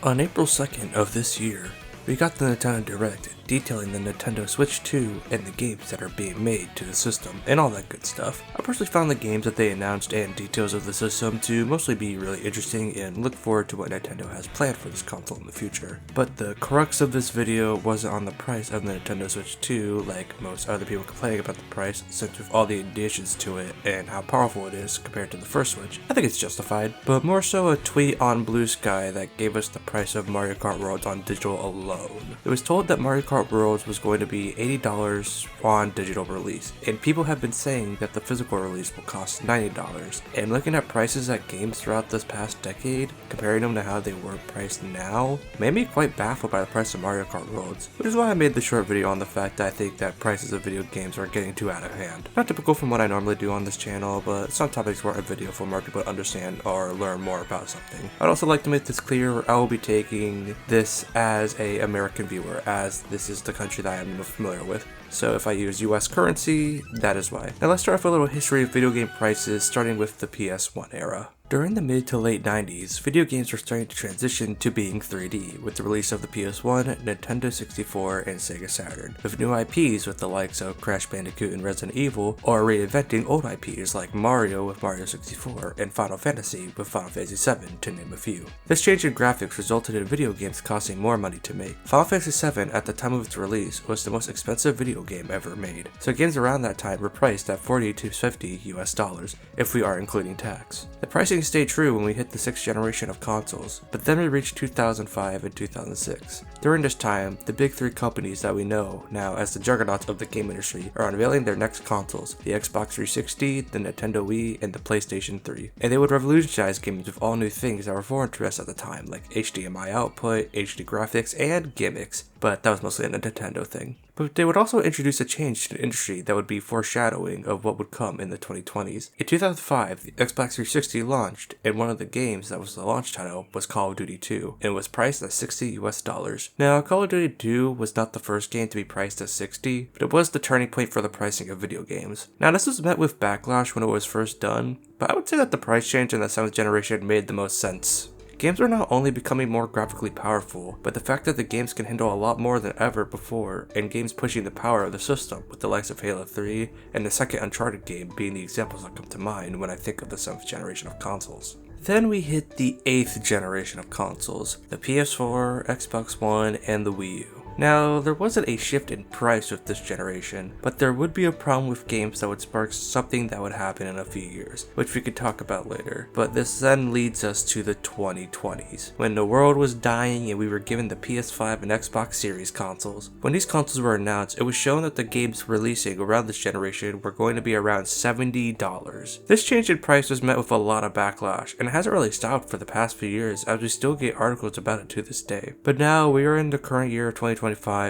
On April 2nd of this year, we got the Nintendo Direct detailing the Nintendo Switch 2 and the games that are being made to the system and all that good stuff. I personally found the games that they announced and details of the system to mostly be really interesting and look forward to what Nintendo has planned for this console in the future. But the crux of this video wasn't on the price of the Nintendo Switch 2 like most other people complaining about the price, since with all the additions to it and how powerful it is compared to the first Switch, I think it's justified, but more so a tweet on Blue Sky that gave us the price of Mario Kart Worlds on digital alone. It was told that Mario Kart Worlds was going to be $80 on digital release, and people have been saying that the physical release will cost $90. And looking at prices at games throughout this past decade, comparing them to how they were priced now, made me quite baffled by the price of Mario Kart Worlds, which is why I made the short video on the fact that I think that prices of video games are getting too out of hand. Not typical from what I normally do on this channel, but some topics warrant a video for more people to understand or learn more about something. I'd also like to make this clear, I will be taking this as an American viewer, as this is the country that I am most familiar with. So if I use US currency, that is why. Now let's start off with a little history of video game prices, starting with the PS1 era. During the mid to late 90s, video games were starting to transition to being 3D, with the release of the PS1, Nintendo 64, and Sega Saturn, with new IPs with the likes of Crash Bandicoot and Resident Evil, or reinventing old IPs like Mario with Mario 64, and Final Fantasy with Final Fantasy 7, to name a few. This change in graphics resulted in video games costing more money to make. Final Fantasy 7, at the time of its release, was the most expensive video game ever made, so games around that time were priced at $40 to $50 US, if we are including tax. The pricing stayed true when we hit the 6th generation of consoles, but then we reached 2005 and 2006. During this time, the big three companies that we know now as the juggernauts of the game industry are unveiling their next consoles, the Xbox 360, the Nintendo Wii, and the PlayStation 3. And they would revolutionize gaming with all new things that were of interest at the time, like HDMI output, HD graphics, and gimmicks, but that was mostly a Nintendo thing. But they would also introduce a change to the industry that would be foreshadowing of what would come in the 2020s. In 2005, the Xbox 360 launched, and one of the games that was the launch title was Call of Duty 2, and was priced at $60 US. Now, Call of Duty 2 was not the first game to be priced at $60, but it was the turning point for the pricing of video games. Now, this was met with backlash when it was first done, but I would say that the price change in the 7th generation made the most sense. Games are not only becoming more graphically powerful, but the fact that the games can handle a lot more than ever before, and games pushing the power of the system, with the likes of Halo 3 and the second Uncharted game being the examples that come to mind when I think of the 7th generation of consoles. Then we hit the 8th generation of consoles, the PS4, Xbox One, and the Wii U. Now, there wasn't a shift in price with this generation, but there would be a problem with games that would spark something that would happen in a few years, which we could talk about later. But this then leads us to the 2020s, when the world was dying and we were given the PS5 and Xbox Series consoles. When these consoles were announced, it was shown that the games releasing around this generation were going to be around $70. This change in price was met with a lot of backlash, and it hasn't really stopped for the past few years, as we still get articles about it to this day. But now, we are in the current year of 2025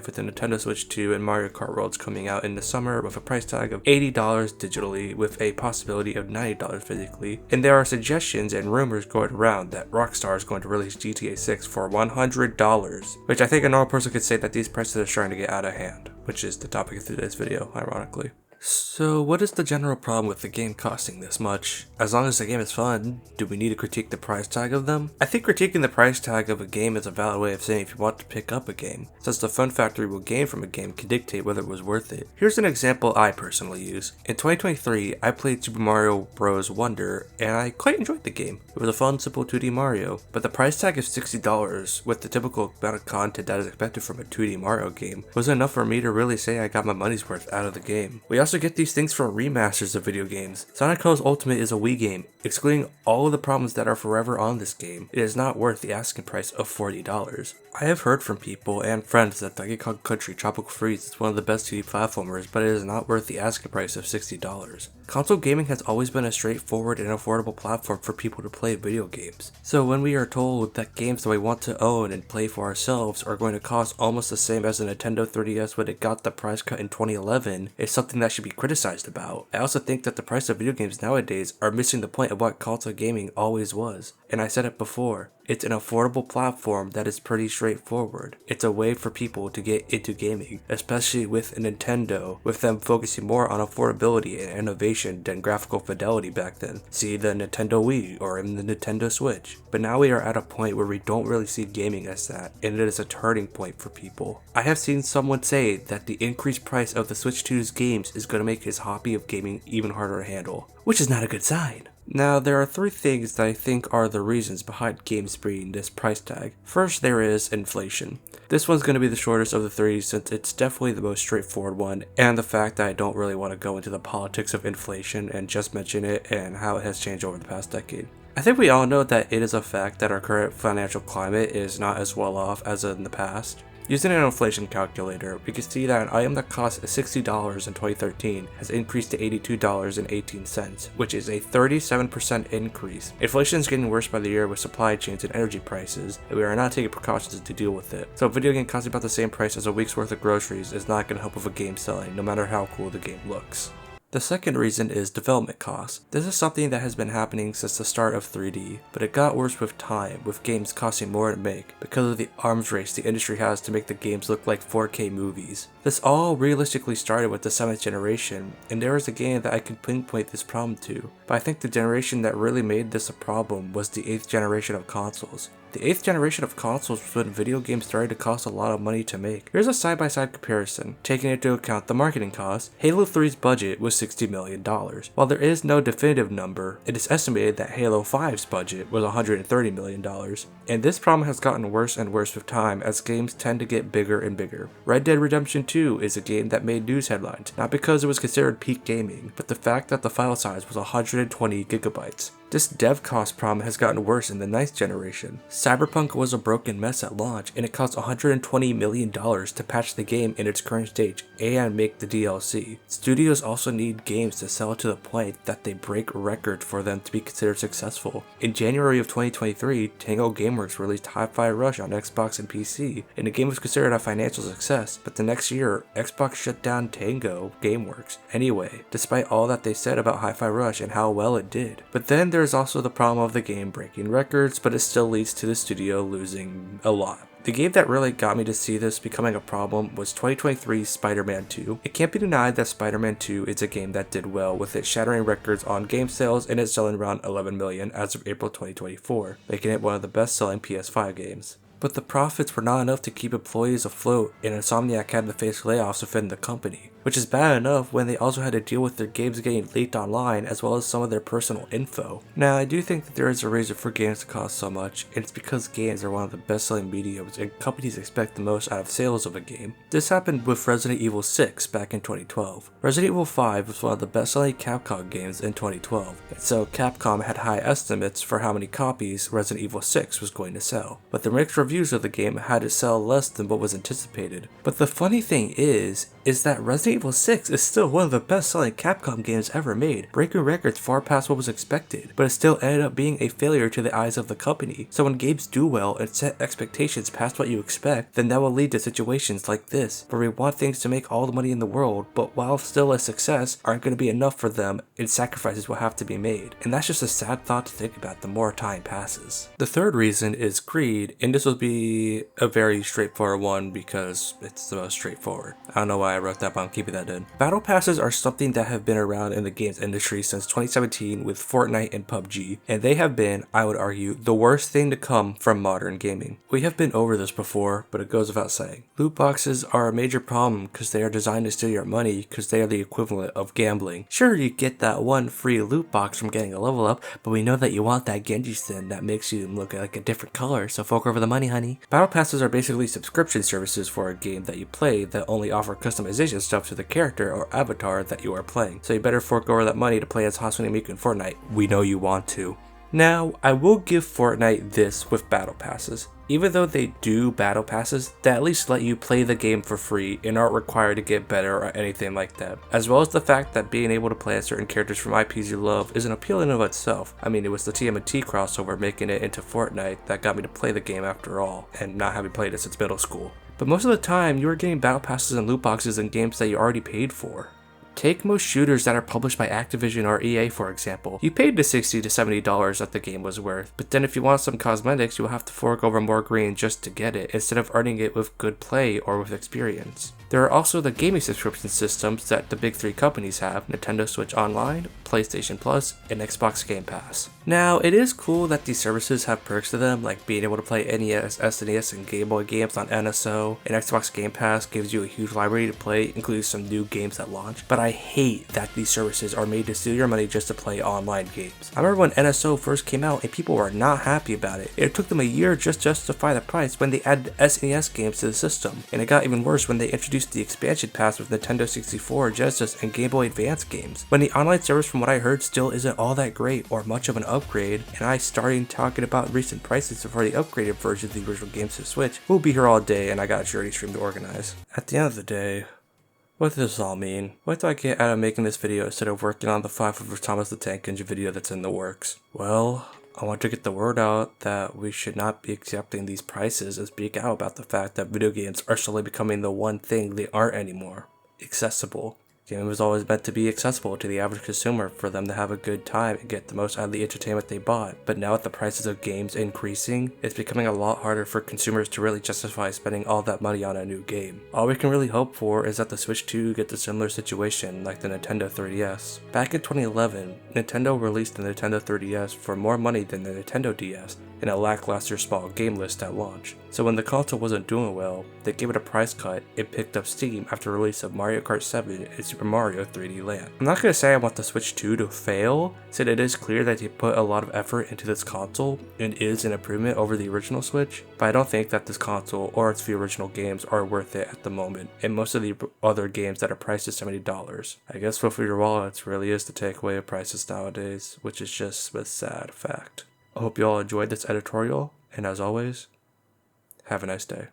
with the Nintendo Switch 2 and Mario Kart Worlds coming out in the summer with a price tag of $80 digitally with a possibility of $90 physically. And there are suggestions and rumors going around that Rockstar is going to release GTA 6 for $100, which I think a normal person could say that these prices are starting to get out of hand, which is the topic of today's video, ironically. So what is the general problem with the game costing this much? As long as the game is fun, do we need to critique the price tag of them? I think critiquing the price tag of a game is a valid way of saying if you want to pick up a game, since the fun factor you will gain from a game can dictate whether it was worth it. Here's an example I personally use. In 2023, I played Super Mario Bros. Wonder, and I quite enjoyed the game. It was a fun, simple 2D Mario, but the price tag of $60, with the typical amount of content that is expected from a 2D Mario game, wasn't enough for me to really say I got my money's worth out of the game. We also get these things from remasters of video games. Sonic Colors Ultimate is a Wii game. Excluding all of the problems that are forever on this game, it is not worth the asking price of $40. I have heard from people and friends that Donkey Kong Country Tropical Freeze is one of the best 2D platformers, but it is not worth the asking price of $60. Console gaming has always been a straightforward and affordable platform for people to play video games. So when we are told that games that we want to own and play for ourselves are going to cost almost the same as a Nintendo 3DS when it got the price cut in 2011, it's something that should be criticized about. I also think that the price of video games nowadays are missing the point of what console gaming always was. And I said it before, it's an affordable platform that is pretty straightforward. It's a way for people to get into gaming, especially with Nintendo, with them focusing more on affordability and innovation than graphical fidelity back then. See the Nintendo Wii or in the Nintendo Switch. But now we are at a point where we don't really see gaming as that, and it is a turning point for people. I have seen someone say that the increased price of the Switch 2's games is going to make his hobby of gaming even harder to handle, which is not a good sign. Now, there are 3 things that I think are the reasons behind games being this price tag. First, there is inflation. This one's going to be the shortest of the 3 since it's definitely the most straightforward one, and the fact that I don't really want to go into the politics of inflation and just mention it and how it has changed over the past decade. I think we all know that it is a fact that our current financial climate is not as well off as in the past. Using an inflation calculator, we can see that an item that cost $60 in 2013 has increased to $82.18, which is a 37% increase. Inflation is getting worse by the year with supply chains and energy prices, and we are not taking precautions to deal with it. So a video game costing about the same price as a week's worth of groceries is not going to help with a game selling, no matter how cool the game looks. The second reason is development costs. This is something that has been happening since the start of 3D, but it got worse with time, with games costing more to make because of the arms race the industry has to make the games look like 4K movies. This all realistically started with the 7th generation, and there was a game that I could pinpoint this problem to, but I think the generation that really made this a problem was the 8th generation of consoles. The 8th generation of consoles was when video games started to cost a lot of money to make. Here's a side-by-side comparison. Taking into account the marketing costs, Halo 3's budget was $60 million. While there is no definitive number, it is estimated that Halo 5's budget was $130 million. And this problem has gotten worse and worse with time as games tend to get bigger and bigger. Red Dead Redemption 2 is a game that made news headlines, not because it was considered peak gaming, but the fact that the file size was 120 gigabytes. This dev cost problem has gotten worse in the 9th generation. Cyberpunk was a broken mess at launch, and it cost $120 million to patch the game in its current stage and make the DLC. Studios also need games to sell to the point that they break records for them to be considered successful. In January of 2023, Tango Gameworks released Hi-Fi Rush on Xbox and PC, and the game was considered a financial success, but the next year, Xbox shut down Tango Gameworks anyway, despite all that they said about Hi-Fi Rush and how well it did. But then there's also the problem of the game breaking records, but it still leads to the studio losing a lot. The game that really got me to see this becoming a problem was 2023's Spider-Man 2. It can't be denied that Spider-Man 2 is a game that did well, with it shattering records on game sales and it selling around 11 million as of April 2024, making it one of the best-selling PS5 games. But the profits were not enough to keep employees afloat, and Insomniac had to face layoffs within the company, which is bad enough when they also had to deal with their games getting leaked online as well as some of their personal info. Now, I do think that there is a reason for games to cost so much, and it's because games are one of the best-selling mediums and companies expect the most out of sales of a game. This happened with Resident Evil 6 back in 2012. Resident Evil 5 was one of the best-selling Capcom games in 2012, and so Capcom had high estimates for how many copies Resident Evil 6 was going to sell, but the mixed reviews of the game had it sell less than what was anticipated. But the funny thing is that Resident Evil 6 is still one of the best-selling Capcom games ever made, breaking records far past what was expected, but it still ended up being a failure to the eyes of the company. So when games do well and set expectations past what you expect, then that will lead to situations like this, where we want things to make all the money in the world, but while still a success, aren't going to be enough for them, and sacrifices will have to be made. And that's just a sad thought to think about the more time passes. The third reason is greed, and this will be a very straightforward one because it's the most straightforward. I don't know why I wrote that, but I'm keeping that in. Battle passes are something that have been around in the games industry since 2017 with Fortnite and PUBG, and they have been, I would argue, the worst thing to come from modern gaming. We have been over this before, but it goes without saying. Loot boxes are a major problem because they are designed to steal your money because they are the equivalent of gambling. Sure, you get that one free loot box from getting a level up, but we know that you want that Genji skin that makes you look like a different color, so fork over the money, honey. Battle passes are basically subscription services for a game that you play that only offer customization stuff to the character or avatar that you are playing, so you better fork over that money to play as Hatsune Miku in Fortnite. We know you want to. Now, I will give Fortnite this with battle passes. Even though they do battle passes, they at least let you play the game for free and aren't required to get better or anything like that. As well as the fact that being able to play as certain characters from IPs you love is an appeal in and of itself. I mean, it was the TMNT crossover making it into Fortnite that got me to play the game after all, and not having played it since middle school. But most of the time, you are getting battle passes and loot boxes in games that you already paid for. Take most shooters that are published by Activision or EA for example. You paid the $60 to $70 that the game was worth, but then if you want some cosmetics, you'll have to fork over more green just to get it, instead of earning it with good play or with experience. There are also the gaming subscription systems that the big three companies have: Nintendo Switch Online, PlayStation Plus, and Xbox Game Pass. Now, it is cool that these services have perks to them, like being able to play NES, SNES, and Game Boy games on NSO, and Xbox Game Pass gives you a huge library to play, including some new games at launch, but I hate that these services are made to steal your money just to play online games. I remember when NSO first came out and people were not happy about it. It took them a year just to justify the price when they added SNES games to the system, and it got even worse when they introduced the expansion pass with Nintendo 64, Genesis, and Game Boy Advance games, when the online service from what I heard still isn't all that great or much of an upgrade, and I started talking about recent prices for the upgraded version of the original games to Switch. We'll be here all day and I got a charity stream to organize. At the end of the day, what does this all mean? What do I get out of making this video instead of working on the 5 over Thomas the Tank Engine video that's in the works? Well, I want to get the word out that we should not be accepting these prices and speak out about the fact that video games are slowly becoming the one thing they aren't anymore: accessible. Gaming was always meant to be accessible to the average consumer for them to have a good time and get the most out of the entertainment they bought. But now with the prices of games increasing, it's becoming a lot harder for consumers to really justify spending all that money on a new game. All we can really hope for is that the Switch 2 gets a similar situation like the Nintendo 3DS. Back in 2011, Nintendo released the Nintendo 3DS for more money than the Nintendo DS in a lackluster small game list at launch. So when the console wasn't doing well, they gave it a price cut and picked up steam after the release of Mario Kart 7 and Super Mario 3D Land. I'm not going to say I want the Switch 2 to fail, since it is clear that they put a lot of effort into this console and is an improvement over the original Switch, but I don't think that this console or its few original games are worth it at the moment, and most of the other games that are priced at $70. I guess for your wallets really is the takeaway of prices nowadays, which is just a sad fact. I hope you all enjoyed this editorial, and as always, have a nice day.